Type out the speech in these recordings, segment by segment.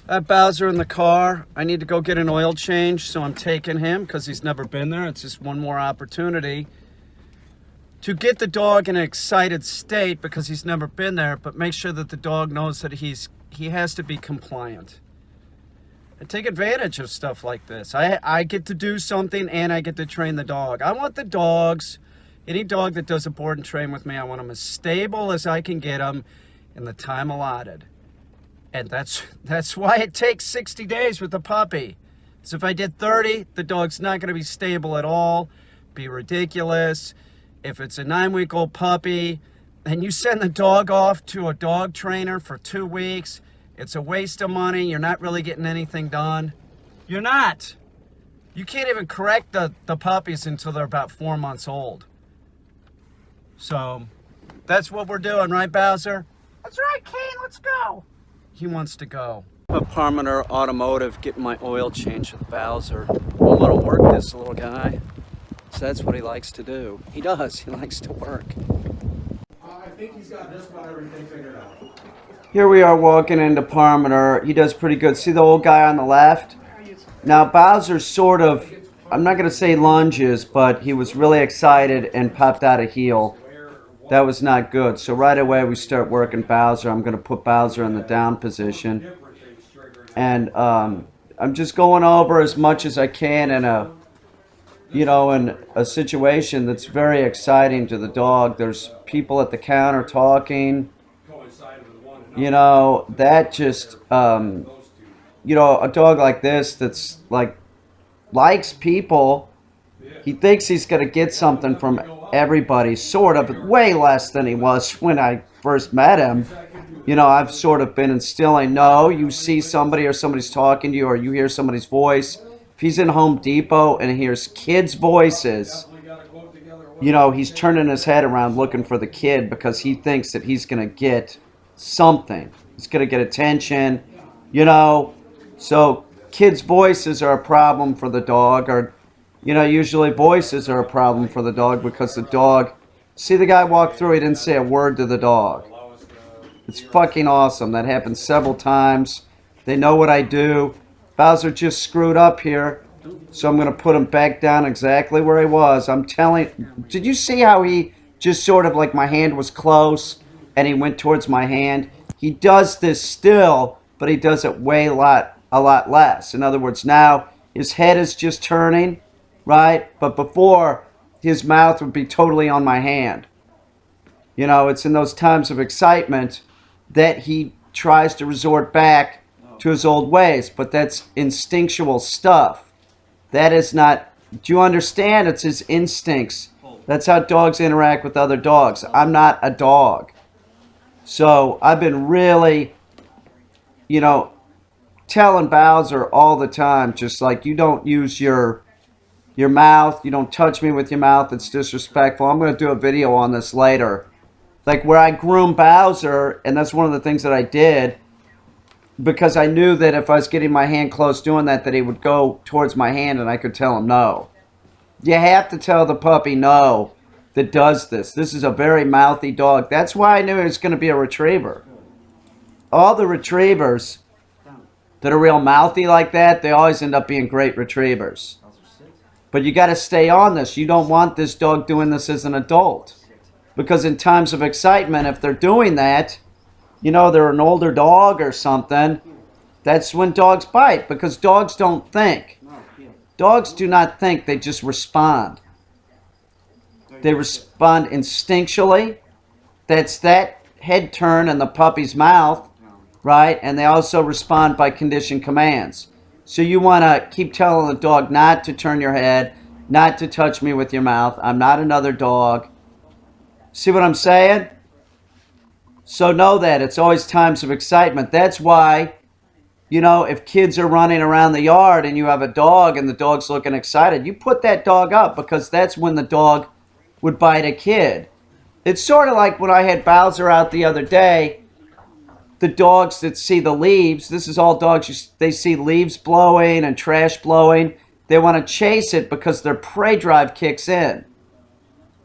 I have Bowser in the car. I need to go get an oil change, so I'm taking him because he's never been there. It's just one more opportunity to get the dog in an excited state because he's never been there, but make sure that the dog knows that he has to be compliant. And take advantage of stuff like this. I get to do something and I get to train the dog. I want the dogs, any dog that does a board and train with me, I want them as stable as I can get them in the time allotted. And that's why it takes 60 days with a puppy. So if I did 30, the dog's not going to be stable at all, be ridiculous. If it's a 9-week-old puppy and you send the dog off to a dog trainer for 2 weeks, it's a waste of money. You're not really getting anything done. You're not. You can't even correct the puppies until they're about 4 months old. So that's what we're doing, right, Bowser? That's right, Caine, let's go. He wants to go. A Parmenter Automotive getting my oil change with Bowser. I want to work this little guy. So that's what he likes to do. He does. He likes to work. I think he's got just about everything figured out. Here we are walking into Parmenter. He does pretty good. See the old guy on the left? Now Bowser's sort of, I'm not going to say lunges, but he was really excited and popped out a heel. That was not good. So right away we start working Bowser. I'm going to put Bowser in the down position. And I'm just going over as much as I can in a situation that's very exciting to the dog. There's people at the counter talking. That just, a dog like this that's like, likes people. He thinks he's going to get something from everybody, sort of, way less than he was when I first met him. I've sort of been instilling, no, you see somebody or somebody's talking to you or you hear somebody's voice. If he's in Home Depot and hears kids' voices, he's turning his head around looking for the kid because he thinks that he's going to get something. He's going to get attention, So kids' voices are a problem for the dog, or usually voices are a problem for the dog because the dog, see the guy walk through, he didn't say a word to the dog. It's fucking awesome. That happens several times. They know what I do. Bowser just screwed up here, so I'm going to put him back down exactly where he was. I'm telling, did you see how he just sort of like my hand was close and he went towards my hand? He does this still, but he does it a lot less. In other words, now his head is just turning, right? But before, his mouth would be totally on my hand. It's in those times of excitement that he tries to resort back to his old ways, but that's instinctual stuff. That is not, do you understand? It's his instincts. That's how dogs interact with other dogs. I'm not a dog. So I've been really, telling Bowser all the time, just like, you don't use your mouth, you don't touch me with your mouth, it's disrespectful. I'm going to do a video on this later. Like where I groom Bowser, and that's one of the things that I did, because I knew that if I was getting my hand close doing that he would go towards my hand and I could tell him no. You have to tell the puppy no that does this. This is a very mouthy dog. That's why I knew it was going to be a retriever. All the retrievers that are real mouthy like that, they always end up being great retrievers. But you got to stay on this. You don't want this dog doing this as an adult. Because in times of excitement, if they're doing that, they're an older dog or something, that's when dogs bite, because dogs don't think. Dogs do not think, they just respond. They respond instinctually. That's that head turn in the puppy's mouth, right? And they also respond by conditioned commands. So you want to keep telling the dog not to turn your head, not to touch me with your mouth. I'm not another dog. See what I'm saying? So know that. It's always times of excitement. That's why, if kids are running around the yard and you have a dog and the dog's looking excited, you put that dog up because that's when the dog would bite a kid. It's sort of like when I had Bowser out the other day, the dogs that see the leaves, this is all dogs, they see leaves blowing and trash blowing. They want to chase it because their prey drive kicks in.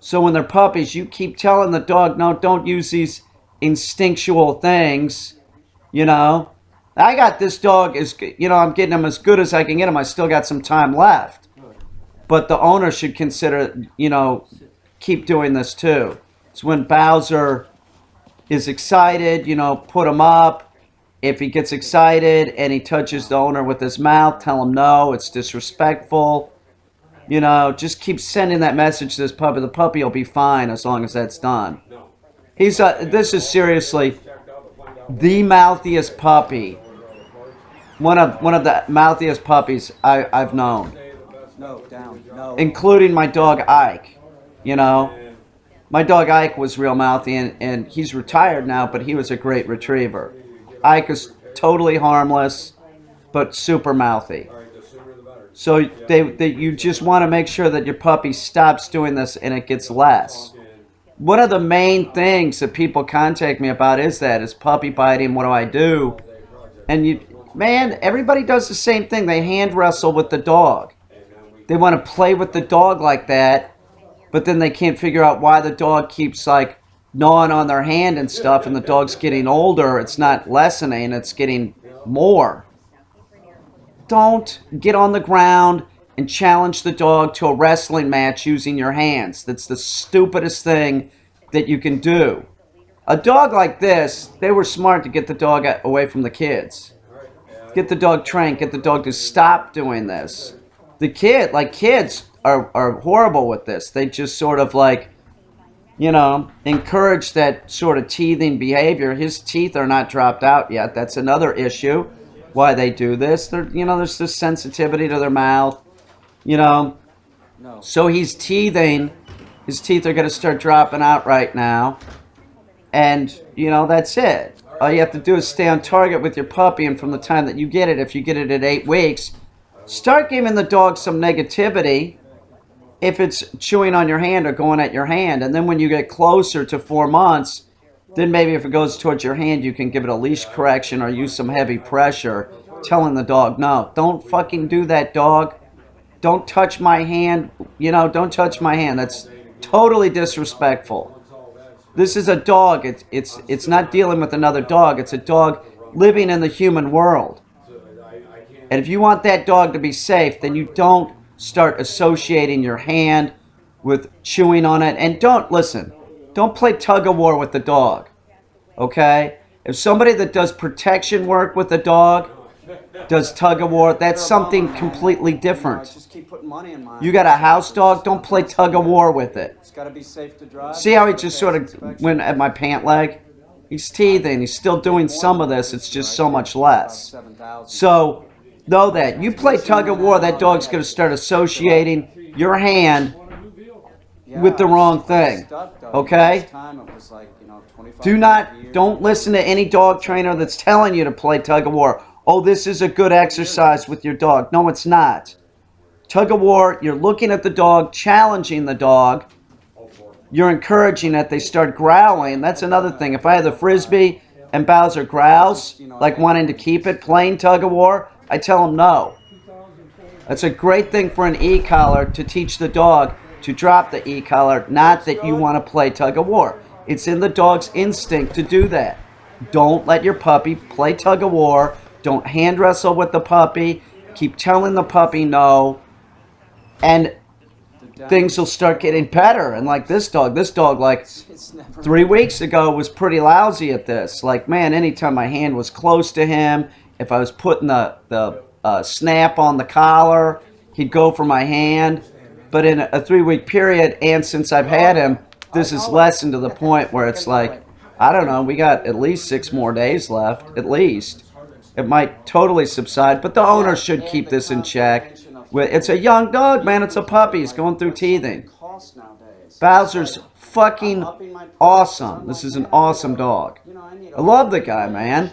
So when they're puppies, you keep telling the dog, no, don't use these instinctual things, I got this dog I'm getting him as good as I can get him. I still got some time left. But the owner should consider, keep doing this too. It's when Bowser is excited, put him up. If he gets excited and he touches the owner with his mouth, tell him no, it's disrespectful. Just keep sending that message to this puppy. The puppy will be fine as long as that's done. This is seriously the mouthiest puppy. One of the mouthiest puppies I've known. No, down. No. Including my dog Ike. My dog Ike was real mouthy, and he's retired now, but he was a great retriever. Ike is totally harmless, but super mouthy. So you just want to make sure that your puppy stops doing this and it gets less. One of the main things that people contact me about is puppy biting. What do I do? And everybody does the same thing. They hand wrestle with the dog. They want to play with the dog like that, but then they can't figure out why the dog keeps like gnawing on their hand and stuff, and the dog's getting older. It's not lessening, it's getting more. Don't get on the ground and challenge the dog to a wrestling match using your hands. That's the stupidest thing that you can do. A dog like this, they were smart to get the dog away from the kids. Get the dog trained, get the dog to stop doing this. Kids are horrible with this. They just sort of encourage that sort of teething behavior. His teeth are not dropped out yet. That's another issue why they do this. There's this sensitivity to their mouth, No. So he's teething. His teeth are going to start dropping out right now. And, that's it. All you have to do is stay on target with your puppy, and from the time that you get it, if you get it at 8 weeks, start giving the dog some negativity if it's chewing on your hand or going at your hand. And then when you get closer to 4 months, then maybe if it goes towards your hand, you can give it a leash correction or use some heavy pressure, telling the dog, no, don't fucking do that, dog. Don't touch my hand. Don't touch my hand. That's totally disrespectful. This is a dog. It's not dealing with another dog. It's a dog living in the human world. And if you want that dog to be safe, then you don't start associating your hand with chewing on it. And don't play tug of war with the dog. Okay? If somebody that does protection work with a dog does tug of war, that's something completely different. Just keep putting money in mine. You got a house dog, don't play tug of war with it. It's got to be safe to drive. See how he just sort of went at my pant leg? He's teething. He's still doing some of this. It's just so much less. So know that. You play tug of war, that dog's going to start associating your hand with the wrong thing. Okay? Don't listen to any dog trainer that's telling you to play tug of war. Oh, this is a good exercise with your dog. No, it's not. Tug of war, you're looking at the dog, challenging the dog. You're encouraging it. They start growling. That's another thing. If I have the Frisbee and Bowser growls, like wanting to keep it, playing tug of war, I tell him no. That's a great thing for an e-collar to teach the dog to drop the e-collar, not that you want to play tug of war. It's in the dog's instinct to do that. Don't let your puppy play tug of war. Don't hand wrestle with the puppy. Keep telling the puppy no. And things will start getting better. And like this dog like 3 weeks ago was pretty lousy at this. Like, man, anytime my hand was close to him, if I was putting the snap on the collar, he'd go for my hand. But in a 3-week period, and since I've had him, this is lessened to the point where it's like, I don't know, we got at least 6 more days left, at least. It might totally subside, but the owner should keep this in check. It's a young dog, man. It's a puppy. He's going through teething. Bowser's fucking awesome. This is an awesome dog. I love the guy, man.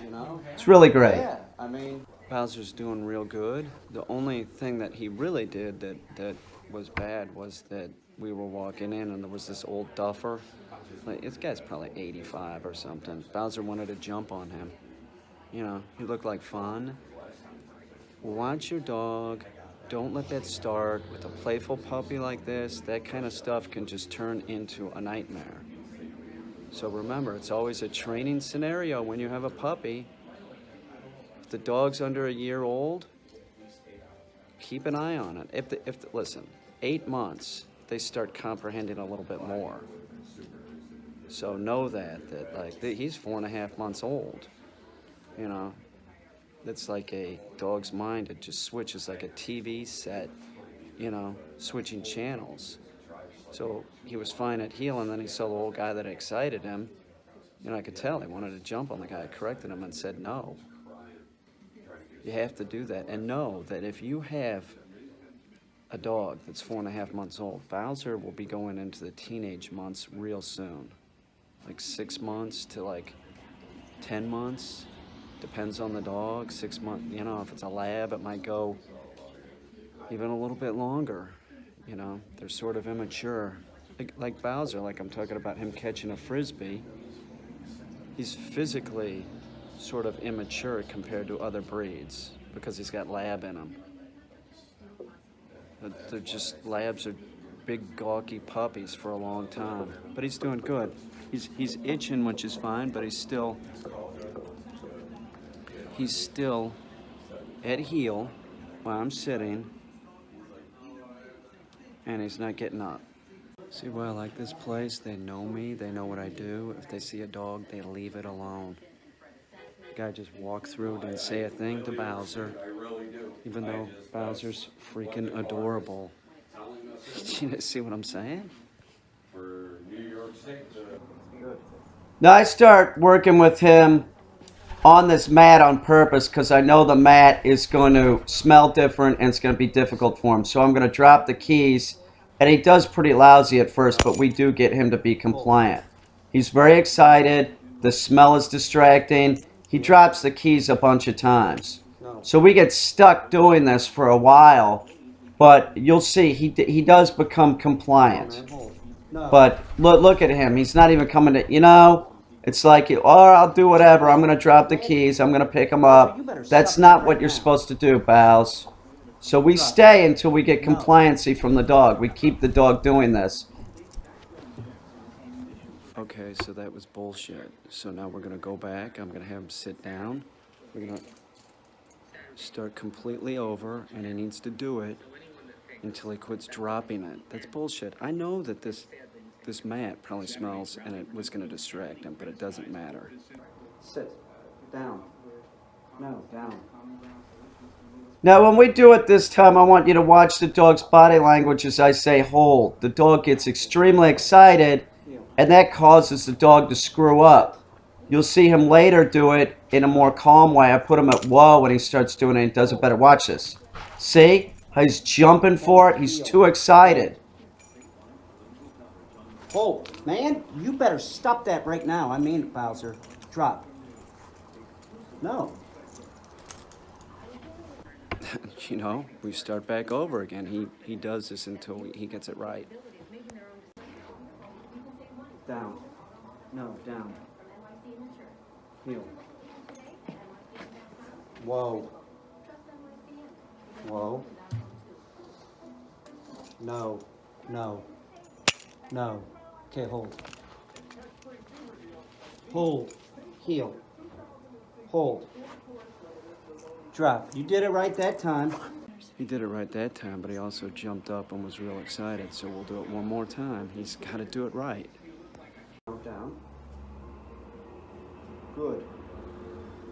It's really great. Bowser's doing real good. The only thing that he really did that was bad was that we were walking in and there was this old duffer. Like, this guy's probably 85 or something. Bowser wanted to jump on him. He looked like fun. Watch your dog. Don't let that start with a playful puppy like this. That kind of stuff can just turn into a nightmare. So remember, it's always a training scenario when you have a puppy. the dog's under a year old, keep an eye on it. Listen, 8 months, they start comprehending a little bit more. So know that he's 4.5 months old. You know, it's like a dog's mind. It just switches like a TV set, you know, switching channels. So he was fine at heel, and then he saw the old guy that excited him. You know, I could tell he wanted to jump on the guy. I corrected him and said, no. You have to do that. And know that if you have a dog that's 4.5 months old, Bowser will be going into the teenage months real soon. Like 6 months to like 10 months. Depends on the dog. 6 months, you know, if it's a lab, it might go even a little bit longer. You know, they're sort of immature. Like Bowser, like I'm talking about him catching a frisbee. He's physically sort of immature compared to other breeds because he's got lab in him. They're just, labs are big gawky puppies for a long time. But he's doing good. He's itching, which is fine, but he's still at heel while I'm sitting, and he's not getting up. See why I like this place? They know me, they know what I do. If they see a dog, they leave it alone. The guy just walked through, didn't say a thing to Bowser, even though Bowser's freaking adorable. You see what I'm saying? Now I start working with him on this mat on purpose because I know the mat is going to smell different and it's going to be difficult for him. So I'm going to drop the keys, and he does pretty lousy at first, but we do get him to be compliant. He's very excited. The smell is distracting. He drops the keys a bunch of times. So we get stuck doing this for a while, but you'll see he does become compliant. But look at him. He's not even coming to, you know, it's like, oh, I'll do whatever. I'm going to drop the keys. I'm going to pick them up. That's not what you're supposed to do, pals. So we stay until we get compliancy from the dog. We keep the dog doing this. Okay, so that was bullshit. So now we're going to go back. I'm going to have him sit down. We're going to start completely over, and he needs to do it until he quits dropping it. That's bullshit. I know that this mat probably smells, and it was going to distract him, but it doesn't matter. Sit. Down. No, down. Now, when we do it this time, I want you to watch the dog's body language as I say hold. The dog gets extremely excited, and that causes the dog to screw up. You'll see him later do it in a more calm way. I put him at whoa when he starts doing it and does it better. Watch this. See? He's jumping for it. He's too excited. Oh, man, you better stop that right now. I mean it, Bowser. Drop. No. You know, we start back over again. He does this until he gets it right. Down. No, down. Heel. Whoa. Whoa. No. No. No. Okay, hold. Hold. Heel. Hold. Drop. You did it right that time. He did it right that time, but he also jumped up and was real excited, so we'll do it one more time. He's got to do it right. Down. Good.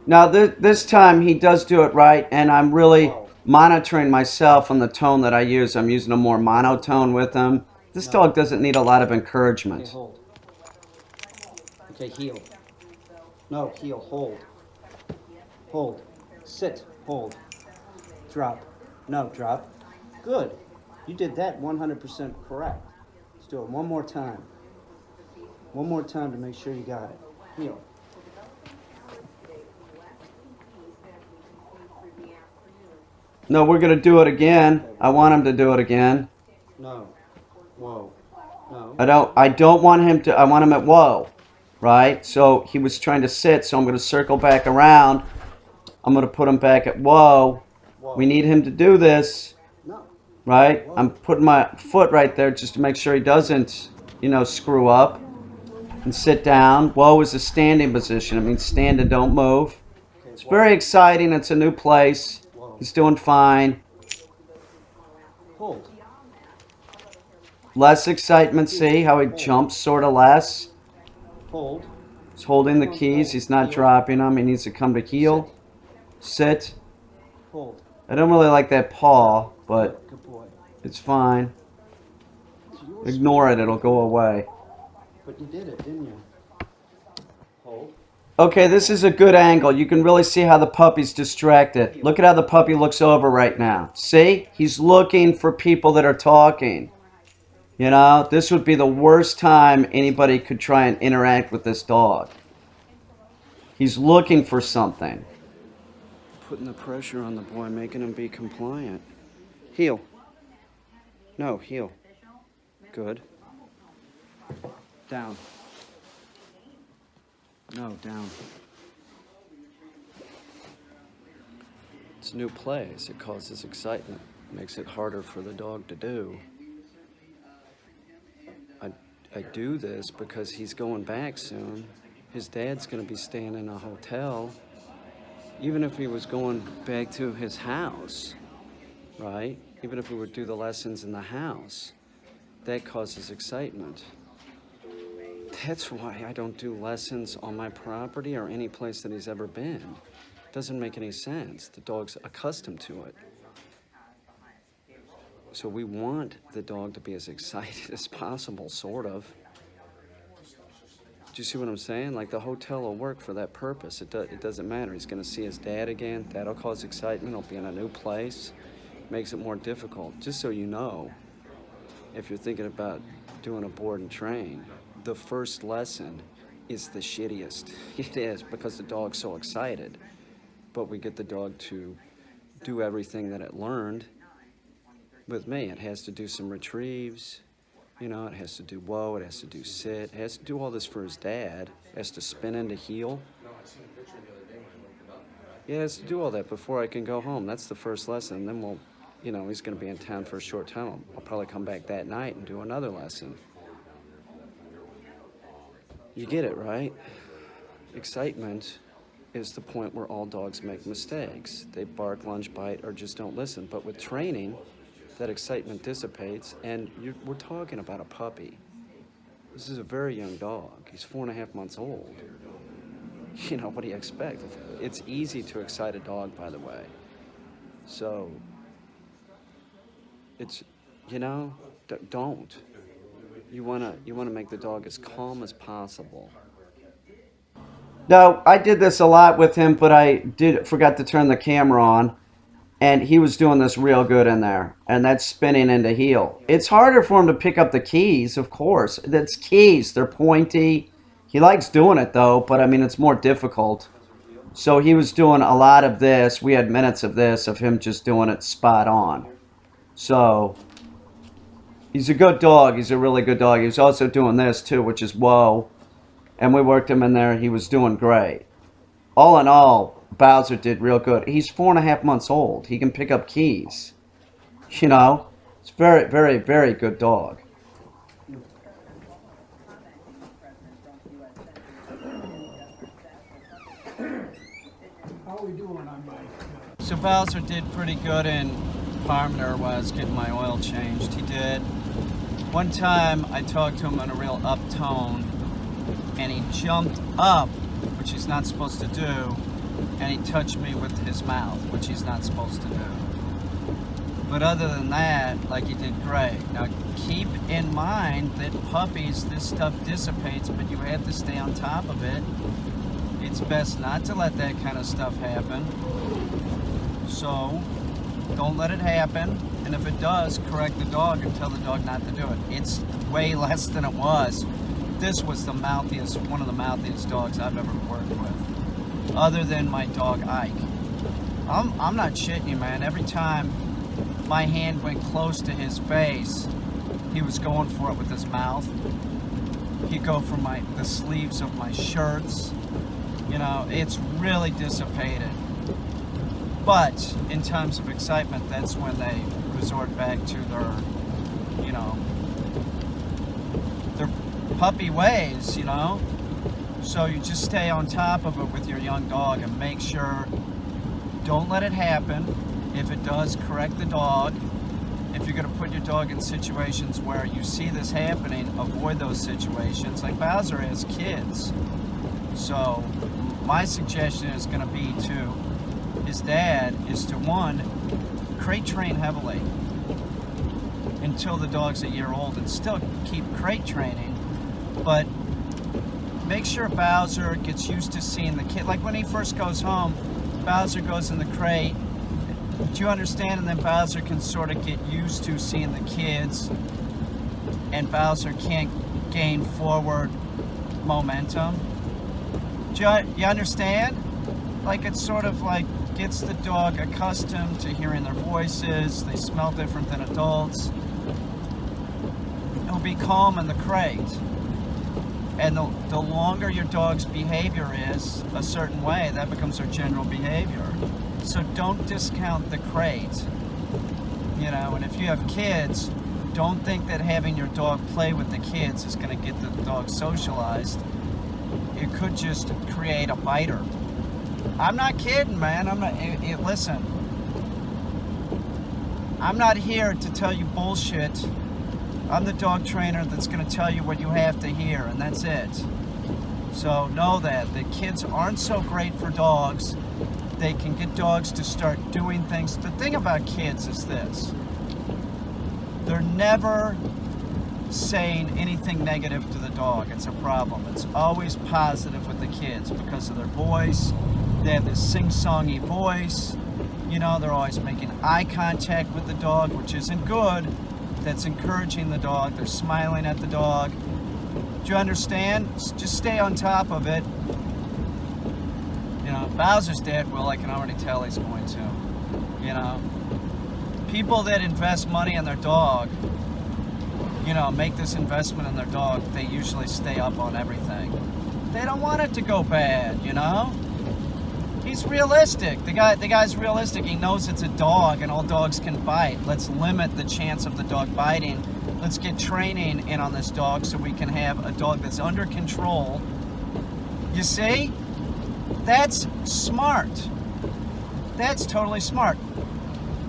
Now, this time he does do it right, and I'm really monitoring myself on the tone that I use. I'm using a more monotone with him. This dog doesn't need a lot of Okay, encouragement. hold. Okay, heel. No, heel, hold. Hold. Sit, hold. Drop. No, drop. Good. You did that 100% correct. Let's do it one more time. One more time to make sure you got it. Heel. No, we're going to do it again. I want him to do it again. No. Whoa. No. I don't want him to, I want him at whoa, right? So he was trying to sit, so I'm going to circle back around. I'm going to put him back at whoa. Whoa. We need him to do this, No. right? I'm putting my foot right there just to make sure he doesn't, you know, screw up. And sit down. Whoa is a standing position. It means stand and don't move. It's very exciting. It's a new place. He's doing fine. Hold. Less excitement, see how he jumps sort of less? Hold. He's holding the keys. He's not dropping them. He needs to come to heel. Sit. Hold. I don't really like that paw, but Good boy. it's fine. You were Ignore it. It'll go away. But you did it, didn't you? Hold. Okay, this is a good angle. You can really see how the puppy's distracted. Look at how the puppy looks over right now. See? He's looking for people that are talking. You know, this would be the worst time anybody could try and interact with this dog. He's looking for something. Putting the pressure on the boy, making him be compliant. Heel. No, heel. Good. Down. No, down. It's a new place. It causes excitement. Makes it harder for the dog to do. I do this because he's going back soon. His dad's going to be staying in a hotel. Even if he was going back to his house, right? Even if we would do the lessons in the house, that causes excitement. That's why I don't do lessons on my property or any place that he's ever been. Doesn't make any sense. The dog's accustomed to it. So we want the dog to be as excited as possible, sort of. Do you see what I'm saying? Like, the hotel will work for that purpose. It doesn't matter. He's going to see his dad again. That'll cause excitement. He'll be in a new place. Makes it more difficult. Just so you know, if you're thinking about doing a board and train, the first lesson is the shittiest. It is, because the dog's so excited. But we get the dog to do everything that it learned. With me, it has to do some retrieves, you know, it has to do whoa, it has to do sit, it has to do all this for his dad, it has to spin into heel. Yeah, it has to do all that before I can go home. That's the first lesson. Then we'll, you know, he's going to be in town for a short time. I'll probably come back that night and do another lesson. You get it, right? Excitement is the point where all dogs make mistakes. They bark, lunge, bite, or just don't listen. But with training, that excitement dissipates, and we're talking about a puppy. This is a very young dog. He's 4.5 months old. You know, what do you expect? It's easy to excite a dog, by the way. So, it's, you know, don't. You wanna make the dog as calm as possible. No, I did this a lot with him, but I forgot to turn the camera on. And he was doing this real good in there. And that's spinning into heel. It's harder for him to pick up the keys, of course. That's keys. They're pointy. He likes doing it, though. But, I mean, it's more difficult. So he was doing a lot of this. We had minutes of this, of him just doing it spot on. So, he's a good dog. He's a really good dog. He was also doing this, too, which is whoa. And we worked him in there. He was doing great. All in all, Bowser did real good. He's 4.5 months old. He can pick up keys. You know, it's very, very, very good dog. How are we doing on my... So Bowser did pretty good in Parmenter when I was getting my oil changed. He did. One time I talked to him in a real up tone, and he jumped up, which he's not supposed to do, and he touched me with his mouth, which he's not supposed to do. But other than that, like, he did great. Now, keep in mind that puppies, this stuff dissipates, but you have to stay on top of it. It's best not to let that kind of stuff happen. So, don't let it happen. And if it does, correct the dog and tell the dog not to do it. It's way less than it was. This was the mouthiest, one of the mouthiest dogs I've ever worked with, other than my dog Ike. I'm not shitting you, man. Every time my hand went close to his face, he was going for it with his mouth. He'd go for the sleeves of my shirts. You know, it's really dissipated. But in times of excitement, that's when they resort back to their, you know, their puppy ways, you know. So you just stay on top of it with your young dog and make sure, don't let it happen. If it does, correct the dog. If you're going to put your dog in situations where you see this happening, avoid those situations. Like Bowser has kids. So my suggestion is going to be to his dad is to, one, crate train heavily until the dog's a year old and still keep crate training, but make sure Bowser gets used to seeing the kid. Like when he first goes home, Bowser goes in the crate. Do you understand? And then Bowser can sort of get used to seeing the kids, and Bowser can't gain forward momentum. Do you understand? Like it's sort of like gets the dog accustomed to hearing their voices. They smell different than adults. He'll be calm in the crate. And the longer your dog's behavior is a certain way, that becomes their general behavior. So don't discount the crate. You know, and if you have kids, don't think that having your dog play with the kids is going to get the dog socialized. It could just create a biter. I'm not kidding, man. Listen, I'm not here to tell you bullshit. I'm the dog trainer that's going to tell you what you have to hear, and that's it. So know that the kids aren't so great for dogs. They can get dogs to start doing things. The thing about kids is this: they're never saying anything negative to the dog. It's a problem. It's always positive with the kids because of their voice. They have this sing-songy voice. You know, they're always making eye contact with the dog, which isn't good. That's encouraging the dog. They're smiling at the dog. Do you understand? Just stay on top of it. You know, Bowser's dad will, I can already tell he's going to. You know, people that invest money in their dog, you know, make this investment in their dog, they usually stay up on everything. They don't want it to go bad, you know? He's realistic. The guy's realistic. He knows it's a dog and all dogs can bite. Let's limit the chance of the dog biting. Let's get training in on this dog so we can have a dog that's under control. You see? That's smart. That's totally smart.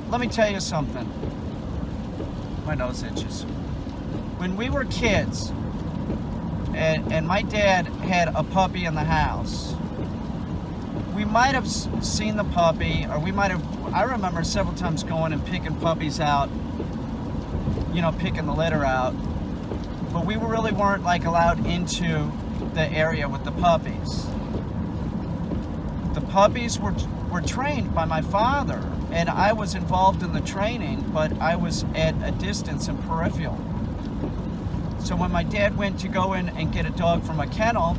Let me tell you something. My nose itches. When we were kids, and my dad had a puppy in the house, we might have seen the puppy, or we might have, I remember several times going and picking puppies out, you know, picking the litter out, but we really weren't like allowed into the area with the puppies. The puppies were trained by my father, and I was involved in the training, but I was at a distance and peripheral. So when my dad went to go in and get a dog from a kennel,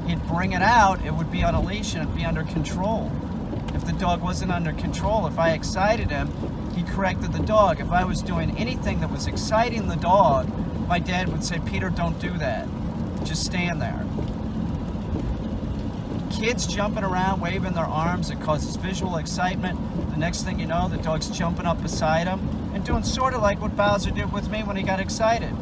he'd bring it out, it would be on a leash and it'd be under control. If the dog wasn't under control, if I excited him, he corrected the dog. If I was doing anything that was exciting the dog, my dad would say, Peter, don't do that. Just stand there. Kids jumping around, waving their arms, it causes visual excitement. The next thing you know, the dog's jumping up beside him and doing sort of like what Bowser did with me when he got excited.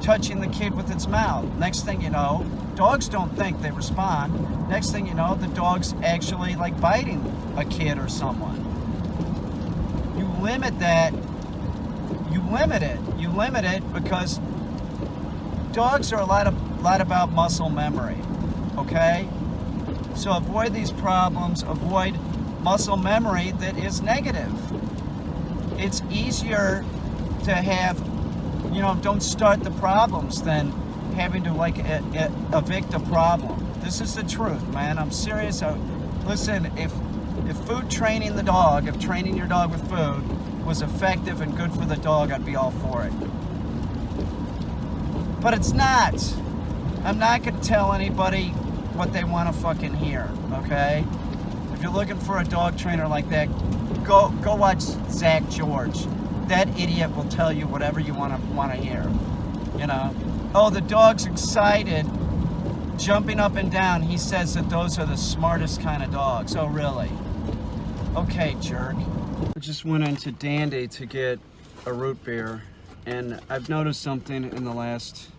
Touching the kid with its mouth. Next thing you know, dogs don't think, they respond. Next thing you know, the dog's actually like biting a kid or someone. You limit that. You limit it because dogs are a lot about muscle memory, okay? So avoid these problems, avoid muscle memory that is negative. It's easier to have, you know, don't start the problems than having to like evict a problem. This is the truth, man. I'm serious. Listen, if food training the dog, if training your dog with food was effective and good for the dog, I'd be all for it. But it's not. I'm not going to tell anybody what they want to fucking hear, okay? If you're looking for a dog trainer like that, go watch Zach George. That idiot will tell you whatever you want to hear, you know? Oh, the dog's excited, jumping up and down. He says that those are the smartest kind of dogs. Oh, really? Okay, jerk. I just went into Dandy to get a root beer, and I've noticed something in the last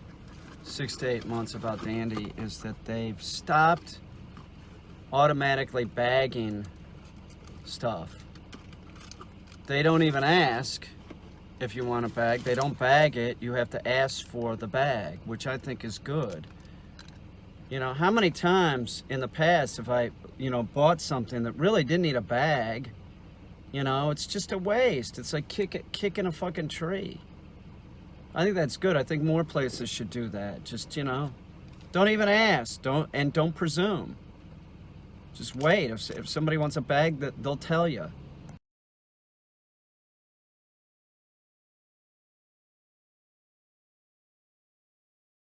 6 to 8 months about Dandy is that they've stopped automatically bagging stuff. They don't even ask if you want a bag. They don't bag it. You have to ask for the bag, which I think is good. You know, how many times in the past have I, bought something that really didn't need a bag? It's just a waste. It's like kicking a fucking tree. I think that's good. I think more places should do that. Just, don't even ask. Don't presume. Just wait. If somebody wants a bag, they'll tell you.